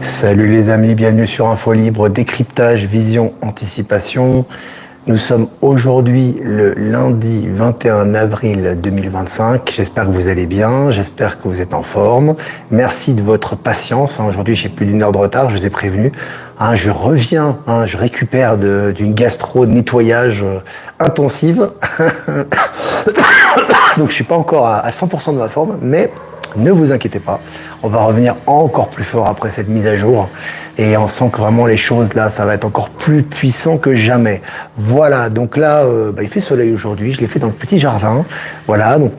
Salut les amis, bienvenue sur Info Libre, décryptage, vision, anticipation. Nous sommes aujourd'hui le lundi 21 avril 2025. J'espère que vous allez bien, j'espère que vous êtes en forme. Merci de votre patience. Aujourd'hui, j'ai plus d'une heure de retard, je vous ai prévenu. Je reviens, je récupère d'une gastro-nettoyage intensive. Donc je suis pas encore à 100% de ma forme, mais ne vous inquiétez pas. On va revenir encore plus fort après cette mise à jour. Et on sent que vraiment les choses là, ça va être encore plus puissant que jamais. Voilà, donc là, il fait soleil aujourd'hui. Je l'ai fait dans le petit jardin. Voilà, donc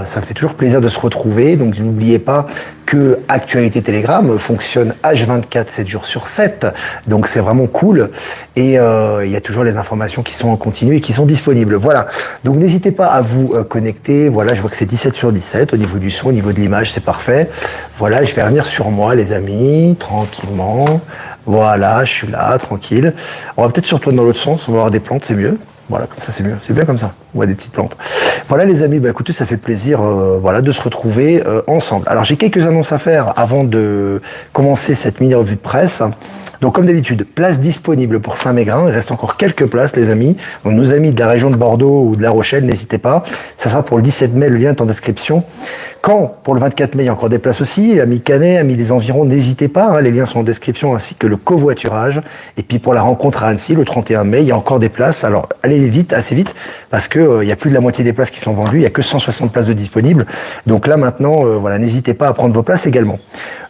ça fait toujours plaisir de se retrouver. Donc n'oubliez pas que Actualité Télégramme fonctionne H24, 7 jours sur 7. Donc c'est vraiment cool. Et il y a toujours les informations qui sont en continu et qui sont disponibles. Voilà, donc n'hésitez pas à vous connecter. Voilà, je vois que c'est 17 sur 17 au niveau du son, au niveau de l'image, c'est parfait. Voilà, je vais revenir sur moi, les amis, tranquillement. Voilà, je suis là, tranquille. On va peut-être se retourner dans l'autre sens, on va avoir des plantes, c'est mieux. Voilà, comme ça c'est mieux, c'est bien comme ça, on voit des petites plantes. Voilà les amis, écoutez, ça fait plaisir de se retrouver ensemble. Alors j'ai quelques annonces à faire avant de commencer cette mini-revue de presse. Donc comme d'habitude, place disponible pour Saint-Mégrin, il reste encore quelques places les amis. Donc nos amis de la région de Bordeaux ou de La Rochelle, n'hésitez pas. Ça sera pour le 17 mai, le lien est en description. Quand pour le 24 mai, il y a encore des places aussi, amis Canet, amis des environs, n'hésitez pas, les liens sont en description, ainsi que le covoiturage. Et puis pour la rencontre à Annecy, le 31 mai, il y a encore des places. Alors allez vite, assez vite, parce que il y a plus de la moitié des places qui sont vendues, il y a que 160 places de disponibles. Donc là maintenant, n'hésitez pas à prendre vos places également.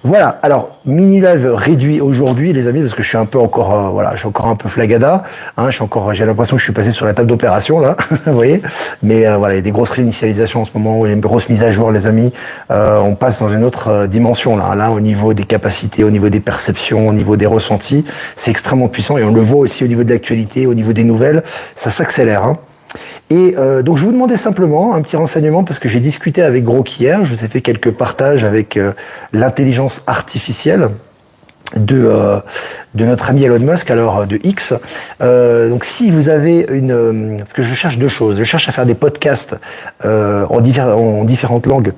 Voilà, alors mini live réduit aujourd'hui les amis, parce que je suis un peu encore, je suis encore un peu flagada, j'ai l'impression que je suis passé sur la table d'opération là, vous voyez. Mais il y a des grosses réinitialisations en ce moment, il y a une grosse mise à jour les amis. On passe dans une autre dimension là, au niveau des capacités, au niveau des perceptions, au niveau des ressentis, c'est extrêmement puissant et on le voit aussi au niveau de l'actualité, au niveau des nouvelles, ça s'accélère. Et donc je vous demandais simplement un petit renseignement parce que j'ai discuté avec Grok hier, je vous ai fait quelques partages avec l'intelligence artificielle de notre ami Elon Musk, alors de X. Donc si vous avez parce que je cherche deux choses, je cherche à faire des podcasts en différentes langues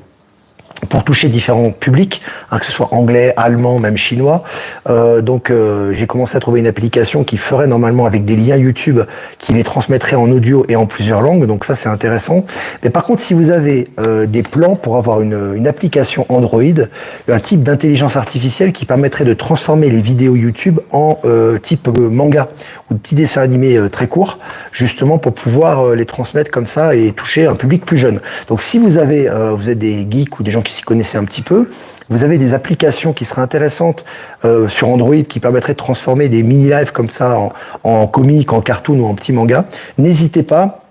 pour toucher différents publics, que ce soit anglais, allemand, même chinois. Donc j'ai commencé à trouver une application qui ferait normalement avec des liens YouTube, qui les transmettrait en audio et en plusieurs langues. Donc ça c'est intéressant. Mais par contre, si vous avez des plans pour avoir une application Android, un type d'intelligence artificielle qui permettrait de transformer les vidéos YouTube en type manga ou petits dessins animés très courts, justement pour pouvoir les transmettre comme ça et toucher un public plus jeune. Donc si vous êtes des geeks ou des gens qui s'y connaissaient un petit peu, vous avez des applications qui seraient intéressantes sur Android qui permettraient de transformer des mini-lives comme ça en comics, en cartoon ou en petits mangas, n'hésitez pas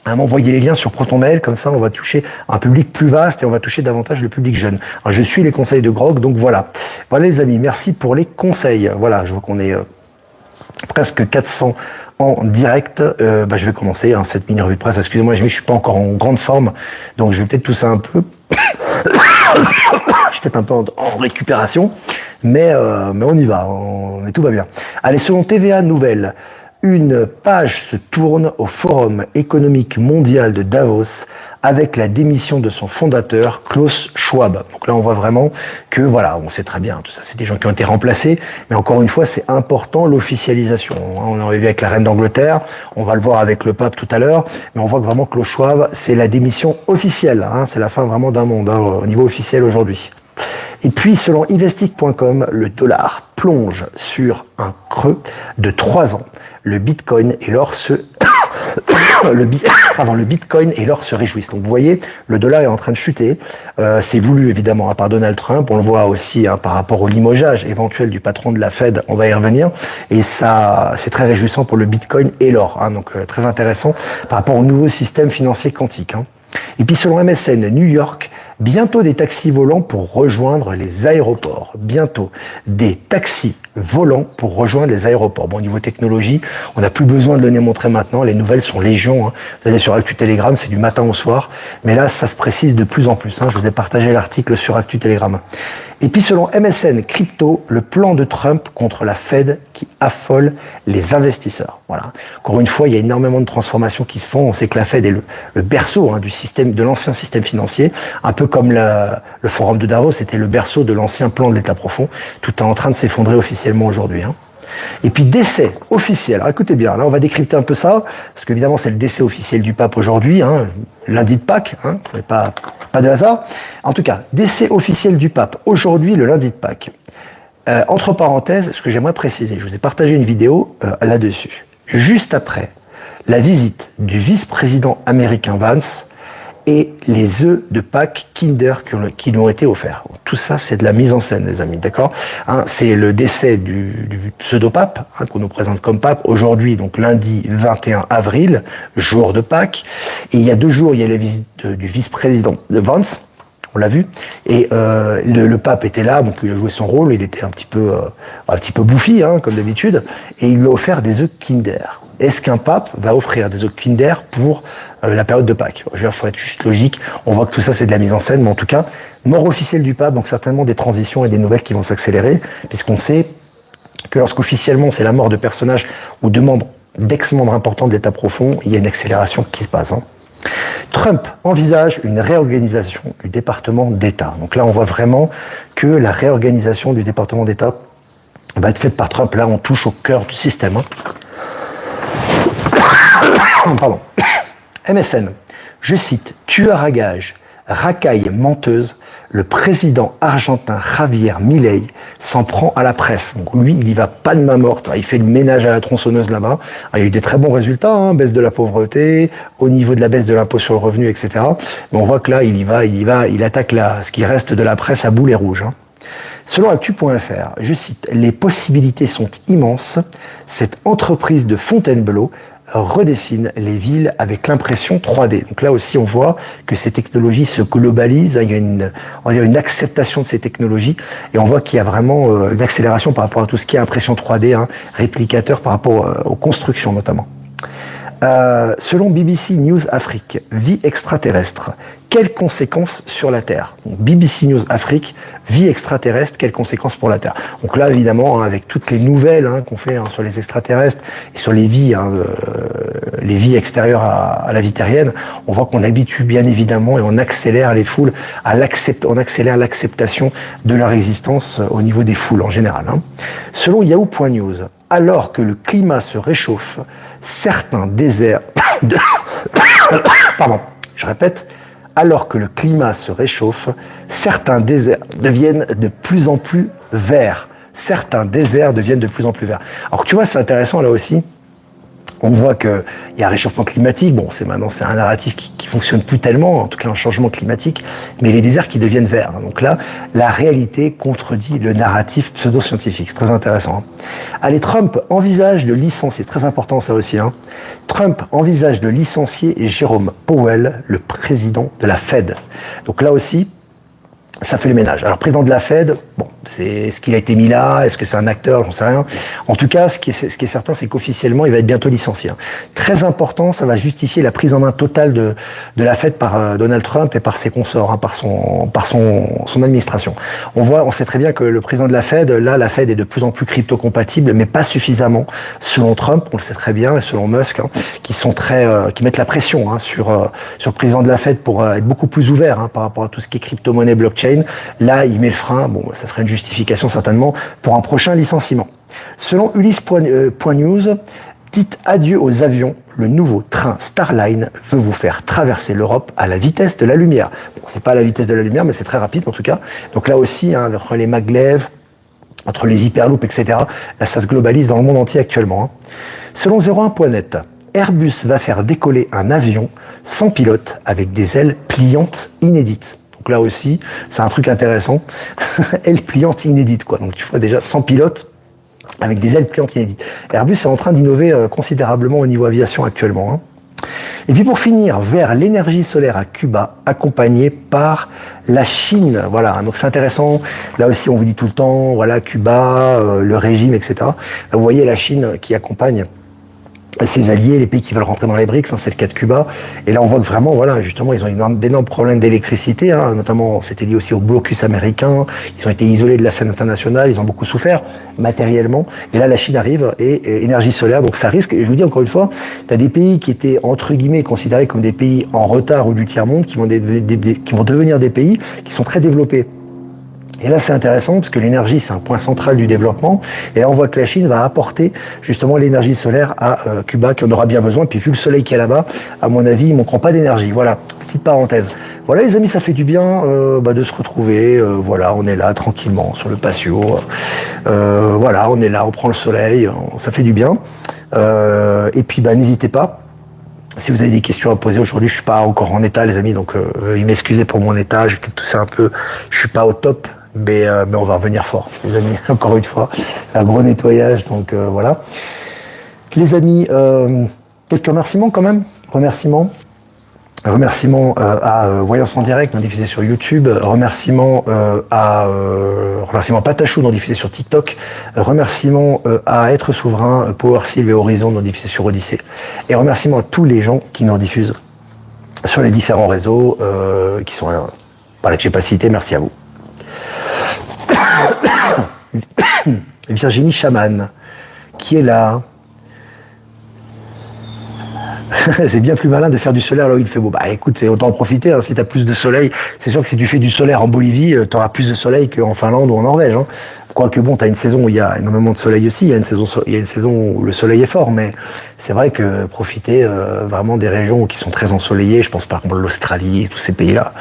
à m'envoyer les liens sur ProtonMail, comme ça on va toucher un public plus vaste et on va toucher davantage le public jeune. Alors, je suis les conseils de Grok, donc voilà. Voilà les amis, merci pour les conseils. Voilà, je vois qu'on est presque 400 en direct. Je vais commencer cette mini-revue de presse. Excusez-moi, je suis pas encore en grande forme, donc je vais peut-être tousser un peu. Je suis peut-être un peu en récupération, mais on y va, tout va bien. Allez, selon TVA Nouvelles, une page se tourne au Forum économique mondial de Davos avec la démission de son fondateur, Klaus Schwab. Donc là, on voit vraiment que, on sait très bien, tout ça, c'est des gens qui ont été remplacés, mais encore une fois, c'est important, l'officialisation. On avait vu avec la reine d'Angleterre, on va le voir avec le pape tout à l'heure, mais on voit que vraiment Klaus Schwab, c'est la démission officielle, c'est la fin vraiment d'un monde, au niveau officiel aujourd'hui. Et puis, selon investic.com, le dollar plonge sur un creux de 3 ans. Le Bitcoin et l'or le Bitcoin et l'or se réjouissent. Donc vous voyez, le dollar est en train de chuter. C'est voulu évidemment par Donald Trump. On le voit aussi par rapport au limogeage éventuel du patron de la Fed. On va y revenir. Et ça, c'est très réjouissant pour le Bitcoin et l'or. Donc très intéressant par rapport au nouveau système financier quantique. Et puis selon MSN, New York, bientôt des taxis volants pour rejoindre les aéroports. Bientôt des taxis volants pour rejoindre les aéroports. Bon, au niveau technologie, on n'a plus besoin de le démontrer maintenant. Les nouvelles sont légion. Vous allez sur Actu Telegram, c'est du matin au soir. Mais là, ça se précise de plus en plus. Je vous ai partagé l'article sur Actu Telegram. Et puis selon MSN Crypto, le plan de Trump contre la Fed qui affole les investisseurs. Voilà. Encore une fois, il y a énormément de transformations qui se font. On sait que la Fed est le berceau du système, de l'ancien système financier, un peu comme le forum de Davos, c'était le berceau de l'ancien plan de l'État profond. Tout est en train de s'effondrer officiellement aujourd'hui. Et puis décès officiel. Alors écoutez bien, là on va décrypter un peu ça, parce qu'évidemment c'est le décès officiel du pape aujourd'hui, lundi de Pâques, pas de hasard. En tout cas, décès officiel du pape aujourd'hui, le lundi de Pâques. Entre parenthèses, ce que j'aimerais préciser, je vous ai partagé une vidéo là-dessus. Juste après la visite du vice-président américain Vance et les œufs de Pâques Kinder qui lui ont été offerts. Tout ça, c'est de la mise en scène, les amis, d'accord ? C'est le décès du pseudo-pape, qu'on nous présente comme pape, aujourd'hui, donc lundi 21 avril, jour de Pâques. Et il y a 2 jours, il y a la visite du vice-président de Vance, on l'a vu, et le pape était là, donc il a joué son rôle, il était un petit peu bouffi, comme d'habitude, et il lui a offert des œufs Kinder. Est-ce qu'un pape va offrir des œufs Kinder pour la période de Pâques? Il faut être juste logique, on voit que tout ça c'est de la mise en scène, mais en tout cas, mort officielle du pape, donc certainement des transitions et des nouvelles qui vont s'accélérer, puisqu'on sait que lorsqu'officiellement c'est la mort de personnages ou de membres, d'ex-membres importants de l'État profond, il y a une accélération qui se passe. Trump envisage une réorganisation du département d'État. Donc là, on voit vraiment que la réorganisation du département d'État va être faite par Trump. Là, on touche au cœur du système. Pardon. MSN, je cite, tueur à gages, racaille menteuse, le président argentin Javier Milei s'en prend à la presse. Donc lui, il y va pas de main morte, il fait le ménage à la tronçonneuse là-bas. Il y a eu des très bons résultats, baisse de la pauvreté, au niveau de la baisse de l'impôt sur le revenu, etc. Mais on voit que là, il attaque ce qui reste de la presse à boulet rouge. Selon Actu.fr, je cite, les possibilités sont immenses. Cette entreprise de Fontainebleau redessine les villes avec l'impression 3D. Donc là aussi, on voit que ces technologies se globalisent, il y a une acceptation de ces technologies, et on voit qu'il y a vraiment une accélération par rapport à tout ce qui est impression 3D, réplicateur par rapport aux constructions notamment. Selon BBC News Afrique, vie extraterrestre, quelles conséquences sur la Terre? Donc, BBC News Afrique, vie extraterrestre, quelles conséquences pour la Terre? Donc là, évidemment, avec toutes les nouvelles qu'on fait sur les extraterrestres et sur les vies extérieures à la vie terrienne, on voit qu'on habitue bien évidemment et on accélère les foules, on accélère l'acceptation de leur existence au niveau des foules en général. Selon Yahoo.news, alors que le climat se réchauffe, certains déserts Pardon, je répète, alors que le climat se réchauffe, certains déserts deviennent de plus en plus verts. Certains déserts deviennent de plus en plus verts. Alors tu vois, c'est intéressant là aussi. On voit qu'il y a un réchauffement climatique. Bon, c'est un narratif qui fonctionne plus tellement, en tout cas un changement climatique, mais les déserts qui deviennent verts. Donc là, la réalité contredit le narratif pseudo-scientifique. C'est très intéressant. Allez, Trump envisage de licencier, c'est très important ça aussi. Trump envisage de licencier Jérôme Powell, le président de la Fed. Donc là aussi, ça fait le ménage. Alors, président de la Fed, c'est ce qu'il a été mis là, est-ce que c'est un acteur, j'en sais rien. En tout cas, ce qui est certain, c'est qu'officiellement, il va être bientôt licencié. Très important, ça va justifier la prise en main totale de la Fed par Donald Trump et par ses consorts, par son administration. On sait très bien que le président de la Fed, là, la Fed est de plus en plus crypto-compatible, mais pas suffisamment, selon Trump, on le sait très bien, et selon Musk, qui mettent la pression sur le président de la Fed pour être beaucoup plus ouvert par rapport à tout ce qui est crypto-monnaie, blockchain. Là, il met le frein. Ça serait une justification certainement pour un prochain licenciement. Selon Ulysse.news, dites adieu aux avions, le nouveau train Starline veut vous faire traverser l'Europe à la vitesse de la lumière. C'est pas à la vitesse de la lumière, mais c'est très rapide en tout cas. Donc là aussi, entre les maglev, entre les hyperloops, etc., là ça se globalise dans le monde entier actuellement. Selon 01.net, Airbus va faire décoller un avion sans pilote avec des ailes pliantes inédites. Donc là aussi, c'est un truc intéressant. Ailes pliantes inédites, quoi. Donc tu vois déjà sans pilote, avec des ailes pliantes inédites. Airbus est en train d'innover considérablement au niveau aviation actuellement. Et puis pour finir, vers l'énergie solaire à Cuba, accompagnée par la Chine. Voilà, donc c'est intéressant. Là aussi, on vous dit tout le temps, voilà, Cuba, le régime, etc. Là, vous voyez la Chine qui accompagne ses alliés, les pays qui veulent rentrer dans les BRICS, hein, c'est le cas de Cuba. Et là, on voit que vraiment, voilà, justement, ils ont d'énormes problèmes d'électricité, hein, notamment, c'était lié aussi au blocus américain. Ils ont été isolés de la scène internationale, ils ont beaucoup souffert matériellement. Et là, la Chine arrive et énergie solaire, donc ça risque. Et je vous dis encore une fois, tu as des pays qui étaient entre guillemets considérés comme des pays en retard ou du tiers-monde, qui vont devenir des pays qui sont très développés. Et là, c'est intéressant parce que l'énergie, c'est un point central du développement. Et là, on voit que la Chine va apporter justement l'énergie solaire à Cuba, qui en aura bien besoin. Puis vu le soleil qu'il y a là-bas, à mon avis, ils ne manqueront pas d'énergie. Voilà, petite parenthèse. Voilà les amis, ça fait du bien de se retrouver. Voilà, on est là tranquillement sur le patio. Voilà, on est là, on prend le soleil, ça fait du bien. Et puis, n'hésitez pas. Si vous avez des questions à poser aujourd'hui, je suis pas encore en état, les amis, donc veuillez m'excuser pour mon état. Je vais peut-être tousser un peu. Je suis pas au top. Mais on va revenir fort, les amis, encore une fois. Un gros nettoyage, donc voilà. Les amis, quelques remerciements quand même. Remerciements à Voyance en direct, non diffusé sur YouTube. Remerciements Patachou, non diffusé sur TikTok. Remerciements à Être Souverain, Power Sylve et Horizon, non diffusé sur Odyssée. Et remerciements à tous les gens qui nous diffusent sur les différents réseaux qui sont par que j'ai pas cité. Merci à vous. Virginie Chaman, qui est là. C'est bien plus malin de faire du solaire là où il fait beau. Écoute, autant en profiter, hein, si tu as plus de soleil. C'est sûr que si tu fais du solaire en Bolivie, tu auras plus de soleil qu'en Finlande ou en Norvège. Hein. Quoique bon, tu as une saison où il y a énormément de soleil aussi, il y a une saison où le soleil est fort, mais c'est vrai que profiter vraiment des régions qui sont très ensoleillées, je pense par exemple l'Australie, tous ces pays-là,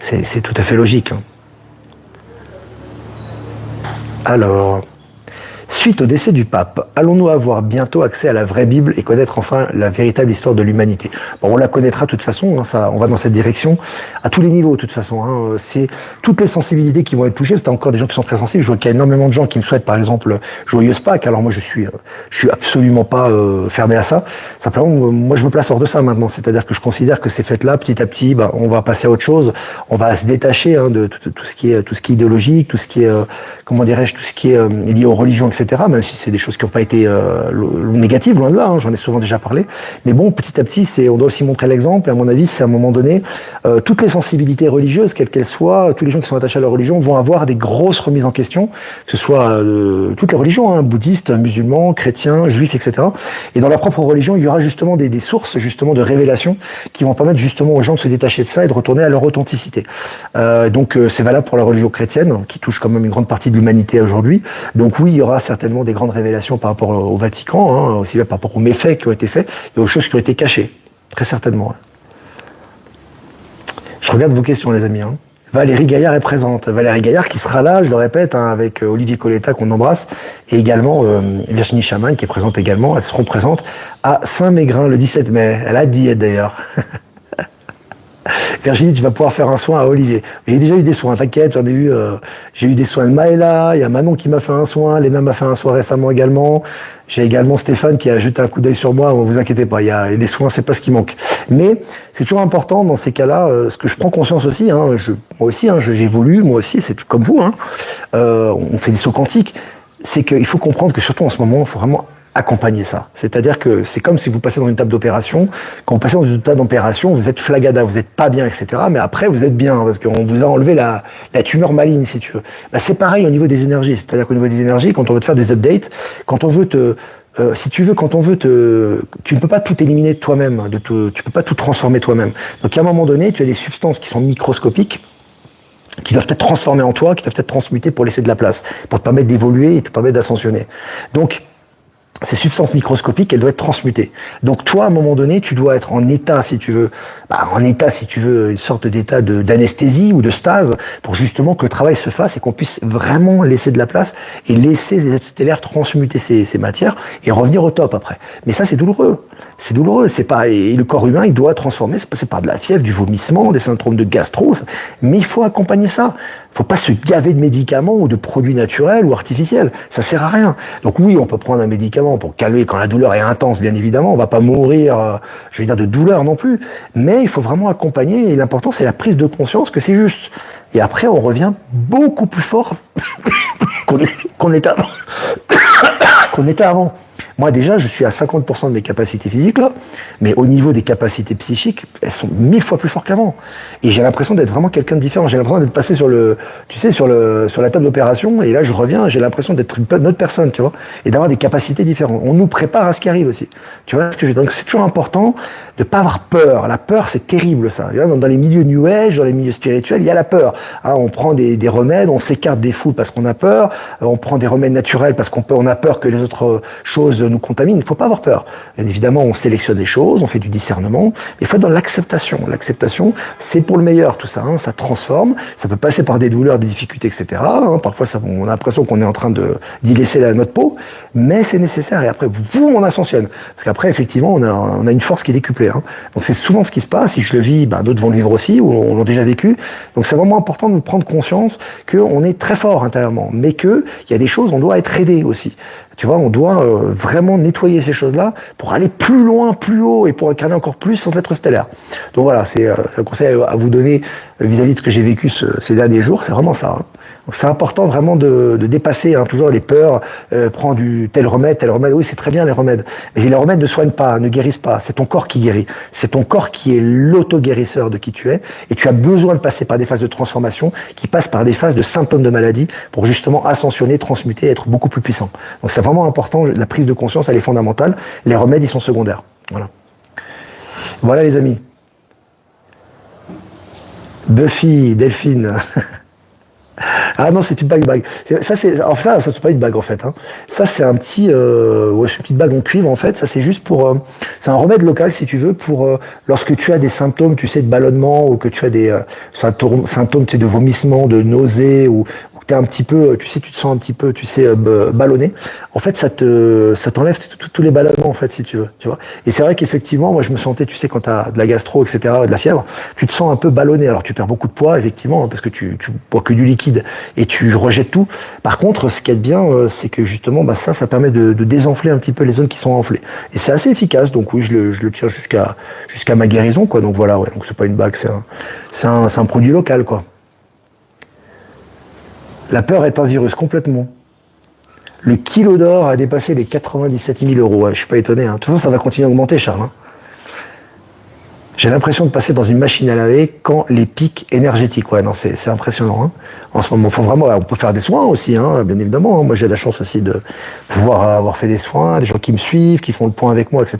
c'est tout à fait logique. Hein. Alors, suite au décès du pape, allons-nous avoir bientôt accès à la vraie Bible et connaître enfin la véritable histoire de l'humanité? Bon, on la connaîtra de toute façon, hein, ça, on va dans cette direction, à tous les niveaux de toute façon. Hein, c'est toutes les sensibilités qui vont être touchées, parce qu'il y a encore des gens qui sont très sensibles. Je vois qu'il y a énormément de gens qui me souhaitent par exemple joyeuse Pâques, alors moi je suis absolument pas fermé à ça. Simplement, moi je me place hors de ça maintenant, c'est-à-dire que je considère que ces fêtes-là, petit à petit, on va passer à autre chose, on va se détacher de tout ce qui est idéologique, tout ce qui est, comment dirais-je, tout ce qui est lié aux religions, etc., même si c'est des choses qui n'ont pas été négatives, loin de là, hein, j'en ai souvent déjà parlé. Mais bon, petit à petit, on doit aussi montrer l'exemple, et à mon avis, c'est à un moment donné, toutes les sensibilités religieuses, quelles qu'elles soient, tous les gens qui sont attachés à leur religion vont avoir des grosses remises en question, que ce soit toutes les religions, hein, bouddhistes, musulmans, chrétiens, juifs, etc. Et dans leur propre religion, il y aura justement des sources justement de révélation qui vont permettre justement aux gens de se détacher de ça et de retourner à leur authenticité. Donc c'est valable pour la religion chrétienne, qui touche quand même une grande partie de l'humanité aujourd'hui. Donc oui, il y aura certainement des grandes révélations par rapport au Vatican, hein, aussi bien par rapport aux méfaits qui ont été faits et aux choses qui ont été cachées, très certainement. Je regarde vos questions, les amis. Hein. Valérie Gaillard est présente. Valérie Gaillard qui sera là, je le répète, hein, avec Olivier Coletta qu'on embrasse, et également Virginie Chaman qui est présente également. Elles seront présentes à Saint-Mégrin le 17 mai. Elle a dit d'ailleurs. Virginie, tu vas pouvoir faire un soin à Olivier. J'ai déjà eu des soins, t'inquiète, j'ai eu des soins de Maëla, il y a Manon qui m'a fait un soin, Léna m'a fait un soin récemment également. J'ai également Stéphane qui a jeté un coup d'œil sur moi, ne vous inquiétez pas, il y a des soins, c'est pas ce qui manque. Mais c'est toujours important dans ces cas-là, ce que je prends conscience aussi, hein, moi aussi, hein, j'évolue, moi aussi, c'est comme vous, hein, on fait des sauts quantiques, c'est qu'il faut comprendre que surtout en ce moment, il faut vraiment accompagner ça. C'est-à-dire que c'est comme si vous passez dans une table d'opération. Quand vous passez dans une table d'opération, vous êtes flagada, vous n'êtes pas bien, etc. Mais après, vous êtes bien parce qu'on vous a enlevé la tumeur maligne, si tu veux. C'est pareil au niveau des énergies. C'est-à-dire qu'au niveau des énergies, quand on veut te faire des updates, quand on veut si tu veux, tu ne peux pas tout éliminer de toi-même, tu peux pas tout transformer toi-même. Donc à un moment donné, tu as des substances qui sont microscopiques, qui doivent être transformées en toi, qui doivent être transmutées pour laisser de la place, pour te permettre d'évoluer et te permettre d'ascensionner. Donc, ces substances microscopiques, elles doivent être transmutées. Donc toi, à un moment donné, tu dois être en état, si tu veux, une sorte d'état d'anesthésie ou de stase, pour justement que le travail se fasse et qu'on puisse vraiment laisser de la place et laisser les êtres stellaires transmuter ces matières et revenir au top après. Mais ça, c'est douloureux. C'est douloureux. Et le corps humain, il doit transformer, c'est passer par de la fièvre, du vomissement, des syndromes de gastro, mais il faut accompagner ça. Faut pas se gaver de médicaments ou de produits naturels ou artificiels. Ça sert à rien. Donc oui, on peut prendre un médicament pour calmer quand la douleur est intense, bien évidemment. On va pas mourir, de douleur non plus. Mais il faut vraiment accompagner. Et l'important, c'est la prise de conscience que c'est juste. Et après, on revient beaucoup plus fort qu'on était avant. Moi, déjà, je suis à 50% de mes capacités physiques, là, mais au niveau des capacités psychiques, elles sont 1000 fois plus fortes qu'avant. Et j'ai l'impression d'être vraiment quelqu'un de différent. J'ai l'impression d'être passé sur sur la table d'opération, et là, je reviens, j'ai l'impression d'être une autre personne, tu vois, et d'avoir des capacités différentes. On nous prépare à ce qui arrive aussi. Tu vois ce que je veux dire? Donc, c'est toujours important de pas avoir peur. La peur, c'est terrible, ça. Dans les milieux New Age, dans les milieux spirituels, il y a la peur. Hein, on prend des remèdes, on s'écarte des foules parce qu'on a peur, on prend des remèdes naturels parce on a peur que les autres choses nous contaminent. Il ne faut pas avoir peur. Bien évidemment, on sélectionne les choses, on fait du discernement, mais il faut être dans l'acceptation. L'acceptation, c'est pour le meilleur, tout ça. Hein, ça transforme, ça peut passer par des douleurs, des difficultés, etc. Hein, parfois, on a l'impression qu'on est en train d'y laisser notre peau, mais c'est nécessaire. Et après, on ascensionne. Parce qu'après, effectivement, on a une force qui est décuplée. Hein. Donc c'est souvent ce qui se passe. Si je le vis, d'autres vont le vivre aussi, ou l'ont déjà vécu. Donc c'est vraiment important de prendre conscience qu'on est très fort intérieurement, mais qu'il y a des choses, on doit être aidé aussi. Tu vois, on doit vraiment nettoyer ces choses-là pour aller plus loin, plus haut, et pour incarner encore plus sans être stellaire. Donc voilà, c'est un conseil à vous donner vis-à-vis de ce que j'ai vécu ces derniers jours. C'est vraiment ça. Hein. Donc c'est important vraiment de dépasser toujours les peurs, prends tel remède, oui c'est très bien les remèdes, mais les remèdes ne soignent pas, ne guérissent pas, c'est ton corps qui guérit, c'est ton corps qui est l'auto-guérisseur de qui tu es, et tu as besoin de passer par des phases de transformation qui passent par des phases de symptômes de maladie pour justement ascensionner, transmuter et être beaucoup plus puissant. Donc c'est vraiment important, la prise de conscience elle est fondamentale, les remèdes ils sont secondaires. Voilà les amis. Buffy, Delphine... Ah non, c'est une bague. Ça, c'est pas une bague en fait. Hein. Ça, c'est un petit, c'est une petite bague en cuivre en fait. Ça, c'est juste pour, c'est un remède local si tu veux pour lorsque tu as des symptômes, tu sais, de ballonnement ou que tu as des symptômes, tu sais, de vomissement, de nausée ou que t'es un petit peu, tu sais, tu te sens un petit peu, tu sais, ballonné. En fait, ça t'enlève tous les ballonnements en fait si tu veux, tu vois. Et c'est vrai qu'effectivement, moi, je me sentais, tu sais, quand t'as de la gastro, etc., de la fièvre, tu te sens un peu ballonné. Alors, tu perds beaucoup de poids effectivement parce que tu bois que du liquide et tu rejettes tout. Par contre, ce qui est bien, c'est que justement, ça permet de désenfler un petit peu les zones qui sont enflées. Et c'est assez efficace. Donc oui, je le tiens jusqu'à ma guérison, quoi. Donc voilà, ouais. Donc c'est pas une bague, c'est un produit local, quoi. La peur est un virus complètement. Le kilo d'or a dépassé les 97 000 euros. Ouais, je suis pas étonné. Hein. De toute façon, ça va continuer à augmenter, Charles. Hein. J'ai l'impression de passer dans une machine à laver quand les pics énergétiques. Ouais, non, c'est impressionnant. Hein. En ce moment, faut vraiment, on peut faire des soins aussi, hein, bien évidemment. Hein. Moi, j'ai la chance aussi de pouvoir avoir fait des soins, des gens qui me suivent, qui font le point avec moi, etc.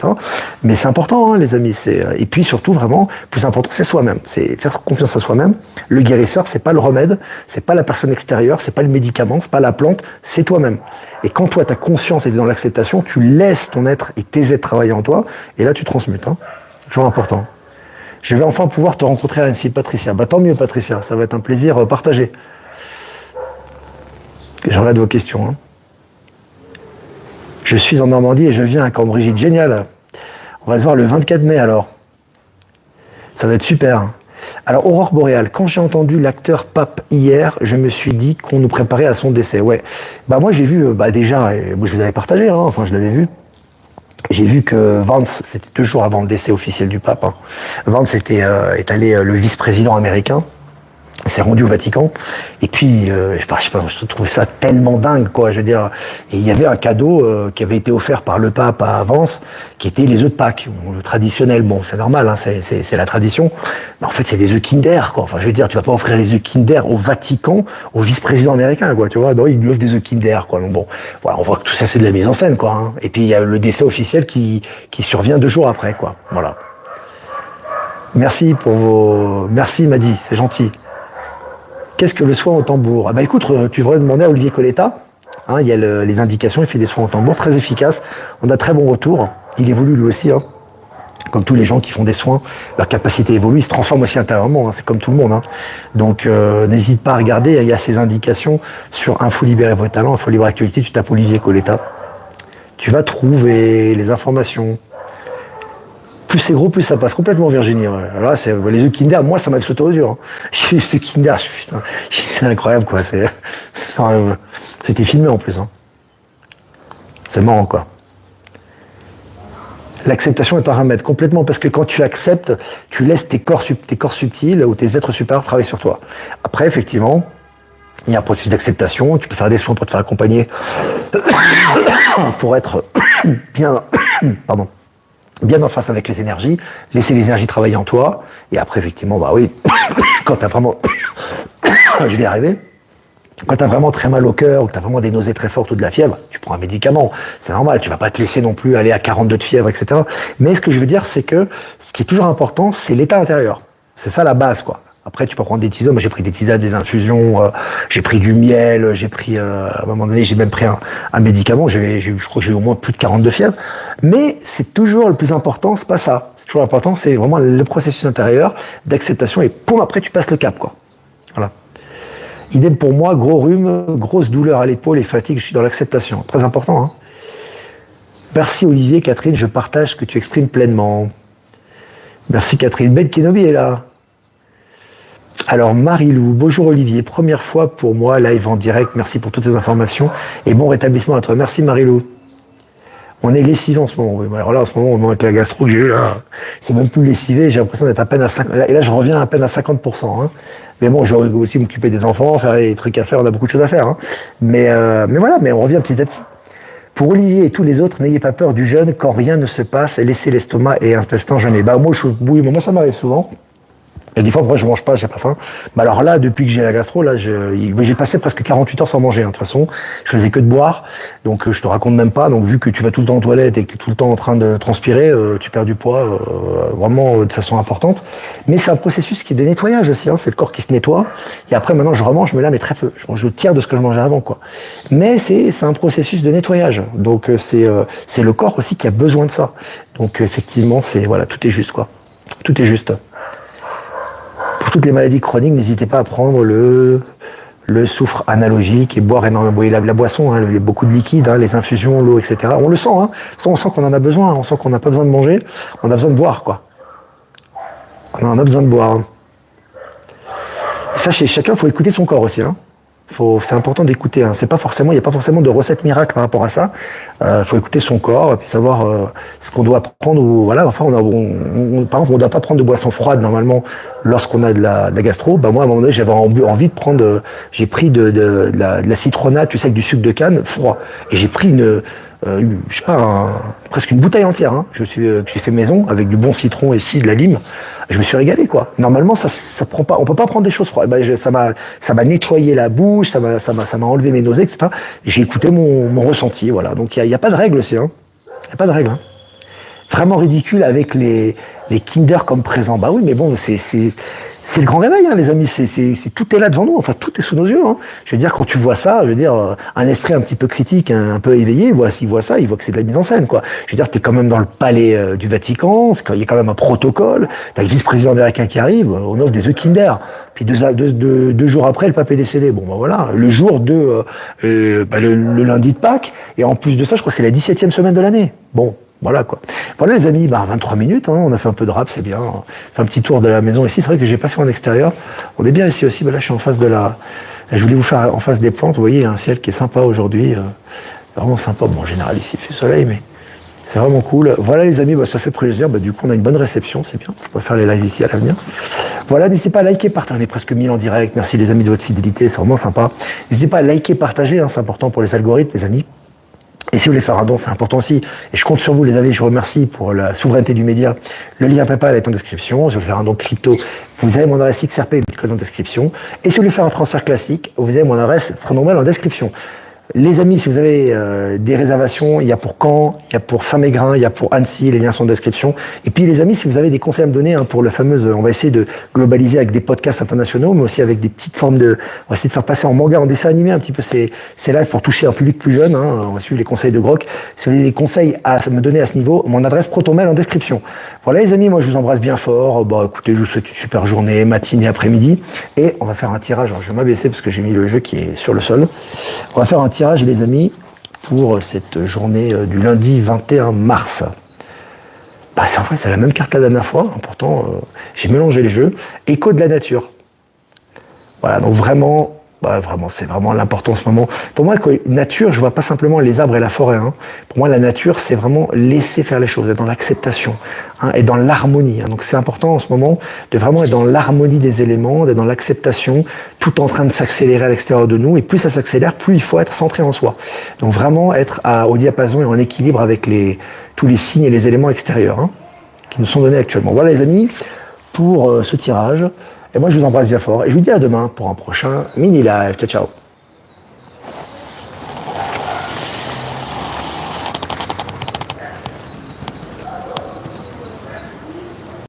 Mais c'est important, hein, les amis. Et puis surtout, vraiment, le plus important, c'est soi-même. C'est faire confiance à soi-même. Le guérisseur, c'est pas le remède, c'est pas la personne extérieure, c'est pas le médicament, c'est pas la plante, c'est toi-même. Et quand toi, ta conscience est dans l'acceptation, tu laisses ton être et tes êtres travailler en toi, et là, tu transmutes. Hein. C'est toujours important. Je vais enfin pouvoir te rencontrer à Annecy, Patricia. Tant mieux, Patricia, ça va être un plaisir partagé. Je regarde vos questions. Hein. Je suis en Normandie et je viens à Camp-Brigitte. Génial. On va se voir le 24 mai alors. Ça va être super. Alors, Aurore Boréale, quand j'ai entendu l'acteur Pape hier, je me suis dit qu'on nous préparait à son décès. Ouais. Moi j'ai vu, déjà, moi, je vous avais partagé, hein, je l'avais vu. J'ai vu que Vance, c'était 2 jours avant le décès officiel du pape. Hein. Vance est allé le vice-président américain, s'est rendu au Vatican. Et puis, je sais pas, je trouvais ça tellement dingue, quoi. Je veux dire, et il y avait un cadeau qui avait été offert par le pape à Vance, qui était les œufs de Pâques, le traditionnel. Bon, c'est normal, hein, c'est la tradition. Mais en fait, c'est des œufs Kinder, quoi. Enfin, je veux dire, tu vas pas offrir les œufs Kinder au Vatican, au vice-président américain, quoi. Tu vois, non, il lui offre des œufs Kinder, quoi. Donc bon, voilà, on voit que tout ça, c'est de la mise en scène, quoi. Hein. Et puis, il y a le décès officiel qui survient 2 jours après, quoi. Voilà. Merci Madi, c'est gentil. Qu'est-ce que le soin au tambour? Écoute, tu devrais demander à Olivier Coletta. Hein, il y a les indications, il fait des soins au tambour, très efficaces. On a très bon retour. Il évolue lui aussi. Hein. Comme tous les gens qui font des soins, leur capacité évolue, ils se transforment aussi intérieurement. Hein, c'est comme tout le monde. Hein. Donc, n'hésite pas à regarder. Il y a ces indications sur Info Libérer vos talents, Info Libre Actualité. Tu tapes Olivier Coletta. Tu vas trouver les informations. Plus c'est gros, plus ça passe complètement, Virginie. Ouais. Alors là, c'est les œufs Kinder. Moi, ça m'a sauté aux yeux. Hein. J'ai les œufs Kinder. Putain, c'est incroyable, quoi. C'était filmé en plus. Hein. C'est marrant, quoi. L'acceptation est un remède complètement parce que quand tu acceptes, tu laisses tes corps subtils ou tes êtres supérieurs travailler sur toi. Après, effectivement, il y a un processus d'acceptation. Tu peux faire des soins pour te faire accompagner, pour être bien, pardon, bien en face avec les énergies, laisser les énergies travailler en toi, et après, effectivement, bah oui, quand t'as vraiment, je vais y arriver, quand t'as vraiment très mal au cœur, ou que t'as vraiment des nausées très fortes ou de la fièvre, tu prends un médicament, c'est normal, tu vas pas te laisser non plus aller à 42 de fièvre, etc. Mais ce que je veux dire, c'est que ce qui est toujours important, c'est l'état intérieur. C'est ça la base, quoi. Après, tu peux prendre des tisanes. Moi, j'ai pris des tisanes, des infusions, j'ai pris du miel, j'ai pris, à un moment donné, j'ai même pris un médicament. Je crois que j'ai eu au moins plus de 42 fièvres. Mais c'est toujours le plus important, c'est pas ça. C'est toujours important, c'est vraiment le processus intérieur d'acceptation et poum, après, tu passes le cap, quoi. Voilà. Idem pour moi, gros rhume, grosse douleur à l'épaule et fatigue, je suis dans l'acceptation. Très important, hein. Merci Olivier, Catherine, je partage ce que tu exprimes pleinement. Merci Catherine. Ben Kenobi est là. Alors Marie-Lou, bonjour Olivier, première fois pour moi, live en direct, merci pour toutes ces informations et bon rétablissement à toi. Merci Marie-Lou. On est lessivé en ce moment, oui. Alors là en ce moment, avec la gastro que j'ai eu, c'est même plus lessivé, j'ai l'impression d'être à peine à 50%, et là je reviens à peine à 50%. Hein. Mais bon, je vais aussi m'occuper des enfants, faire des trucs à faire, on a beaucoup de choses à faire. Hein. Mais voilà, mais on revient petit à petit. Pour Olivier et tous les autres, n'ayez pas peur du jeûne quand rien ne se passe et laissez l'estomac et l'intestin jeûner. Bah moi, moi ça m'arrive souvent. Et des fois, moi, je mange pas, j'ai pas faim. Mais alors là, depuis que j'ai la gastro, là, j'ai passé presque 48 heures sans manger. Hein. De toute façon, je faisais que de boire. Donc, je te raconte même pas. Donc, vu que tu vas tout le temps aux toilettes et que tu es tout le temps en train de transpirer, tu perds du poids vraiment de façon importante. Mais c'est un processus qui est de nettoyage aussi. Hein. C'est le corps qui se nettoie. Et après, maintenant, je remange, mais là, mais très peu. Je mange le tiers de ce que je mangeais avant, quoi. Mais c'est un processus de nettoyage. Donc, c'est le corps aussi qui a besoin de ça. Donc, effectivement, voilà, tout est juste, quoi. Tout est juste. Pour toutes les maladies chroniques, n'hésitez pas à prendre le soufre analogique et boire énormément la boisson, hein, beaucoup de liquide, hein, les infusions, l'eau, etc. On le sent, hein. Ça, on sent qu'on en a besoin, on sent qu'on n'a pas besoin de manger, on a besoin de boire, quoi. On en a besoin de boire. Hein. Ça, chez chacun, il faut écouter son corps aussi. Hein. C'est important d'écouter. Hein. Il n'y a pas forcément de recette miracle par rapport à ça. Faut écouter son corps et puis savoir ce qu'on doit prendre. Ou voilà. Enfin, par exemple, on doit pas prendre de boisson froide normalement lorsqu'on a de la gastro. Bah moi, à un moment donné, j'avais envie de prendre. J'ai pris de la citronnade, tu sais, avec du sucre de canne froid. Et j'ai pris je sais pas, presque une bouteille entière. Hein. J'ai fait maison avec du bon citron et de la lime. Je me suis régalé, quoi. Normalement, ça prend pas, on peut pas prendre des choses froides. Ça m'a nettoyé la bouche, ça m'a enlevé mes nausées, etc. J'ai écouté mon ressenti, voilà. Donc, il y a pas de règle aussi, hein. Il y a pas de règle, hein. Vraiment ridicule avec les Kinder comme présent. Bah oui, mais bon, c'est le grand réveil, hein, les amis. Tout est là devant nous. Enfin, tout est sous nos yeux. Hein. Je veux dire, quand tu vois ça, je veux dire, un esprit un petit peu critique, un peu éveillé, s'il voit ça, il voit que c'est de la mise en scène, quoi. Je veux dire, t'es quand même dans le palais du Vatican. Il y a quand même un protocole. T'as le vice-président américain qui arrive. On offre des œufs Kinder. Puis deux jours après, le pape est décédé. Bon, ben voilà. Le jour le lundi de Pâques. Et en plus de ça, je crois que c'est la 17e semaine de l'année. Bon. Voilà, quoi. Voilà, les amis, 23 minutes, hein, on a fait un peu de rap, c'est bien. On fait un petit tour de la maison ici. C'est vrai que j'ai pas fait en extérieur. On est bien ici aussi. Là, je suis en face je voulais vous faire en face des plantes. Vous voyez, il y a un ciel qui est sympa aujourd'hui. Vraiment sympa. Bon, en général, ici, il fait soleil, mais c'est vraiment cool. Voilà, les amis, ça fait plaisir. Du coup, on a une bonne réception, c'est bien. On va faire les lives ici à l'avenir. Voilà, n'hésitez pas à liker, partager. On est presque 1000 en direct. Merci, les amis, de votre fidélité. C'est vraiment sympa. N'hésitez pas à liker, partager. Hein, c'est important pour les algorithmes, les amis. Et si vous voulez faire un don, c'est important aussi. Et je compte sur vous, les amis. Je vous remercie pour la souveraineté du média. Le lien PayPal est en description. Si vous voulez faire un don crypto, vous avez mon adresse XRP Bitcoin en description. Et si vous voulez faire un transfert classique, vous avez mon adresse Pronomel en description. Les amis, si vous avez des réservations, il y a pour Caen, il y a pour Saint-Mégrin, il y a pour Annecy, les liens sont en description. Et puis les amis, si vous avez des conseils à me donner pour le fameux, on va essayer de globaliser avec des podcasts internationaux, mais aussi avec des petites formes on va essayer de faire passer en manga, en dessin animé un petit peu ces lives pour toucher un public plus jeune. Hein. On va suivre les conseils de Grok. Si vous avez des conseils à me donner à ce niveau, mon adresse Protonmail en description. Voilà les amis, moi je vous embrasse bien fort. Écoutez, je vous souhaite une super journée, matinée, après-midi. Et on va faire un tirage. Alors, je vais m'abaisser parce que j'ai mis le jeu qui est sur le sol. On va faire un tirage, les amis, pour cette journée du lundi 21 mars. C'est en fait, c'est la même carte que la dernière fois. Pourtant, j'ai mélangé les jeux. Écho de la nature. Voilà, donc vraiment, Bah, vraiment, c'est vraiment l'important en ce moment. Pour moi, nature, je vois pas simplement les arbres et la forêt. Hein. Pour moi, la nature, c'est vraiment laisser faire les choses, être dans l'acceptation, hein, et dans l'harmonie. Hein. Donc, c'est important en ce moment de vraiment être dans l'harmonie des éléments, d'être dans l'acceptation, tout en train de s'accélérer à l'extérieur de nous. Et plus ça s'accélère, plus il faut être centré en soi. Donc, vraiment être au diapason et en équilibre avec tous les signes et les éléments extérieurs, hein, qui nous sont donnés actuellement. Voilà, les amis, pour ce tirage. Et moi, je vous embrasse bien fort. Et je vous dis à demain pour un prochain mini live. Ciao, ciao.